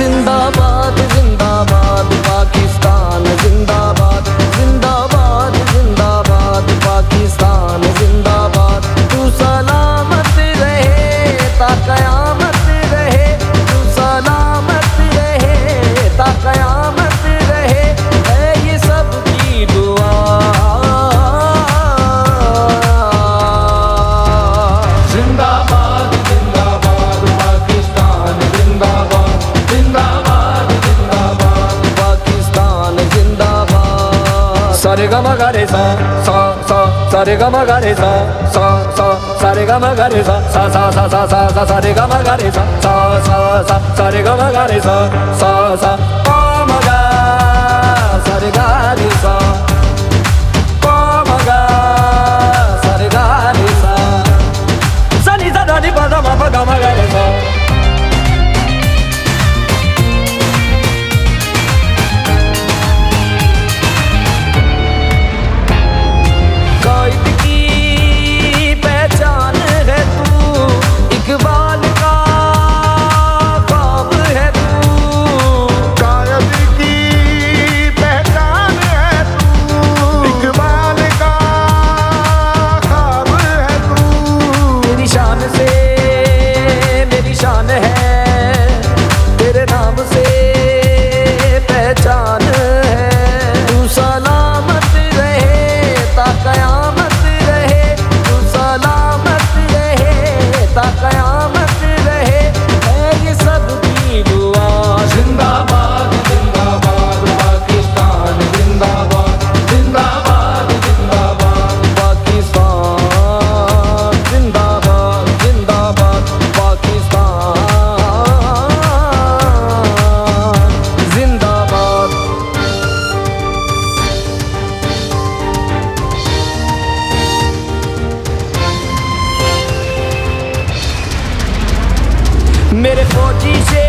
जिंदाबाद जिंदाबाद पाकिस्तान जिंदाबाद, जिंदाबाद जिंदाबाद पाकिस्तान जिंदाबाद। तू सलामत रहे ता कयामत रहे, तू सलामत रहे ता कयामत रहे, है ये सबकी दुआ। जिंदाबाद जिंदाबाद पाकिस्तान जिंदाबाद, जिंदाबाद जिंदाबाद पाकिस्तान जिंदाबाद। सारे गा मा गा रे सा सा सा, सारे गा मा गा रे सा सा सा, सारे गा मा गा रे सा सा सा सा सा सा सा, सारे गा मा गा रे सा सा सा सा, सारे गा मा गा रे सा सा सा, पा मा गा सारे गा रे सा, पा मा गा सारे गा रे सा, सा नी सा दा नी पा दा मा पा गा मा गा रे सा। कायद की पहचान है तू, इकबाल का ख्वाब है तू। कायद की पहचान है तू, इकबाल का ख्वाब है तू। तेरी शान से मेरी शान है, तेरे नाम से पहचान है। तू सलामत रहे ता कयामत रहे, तू सलामत रहे ता कयामत रहे, है ये सबकी दुआ। जिंदाबाद जिंदाबाद पाकिस्तान जिंदाबाद, जिंदाबाद जिंदाबाद पाकिस्तान जिंदाबाद, जिंदाबाद पाकिस्तान जिंदाबाद। मेरे फौजी से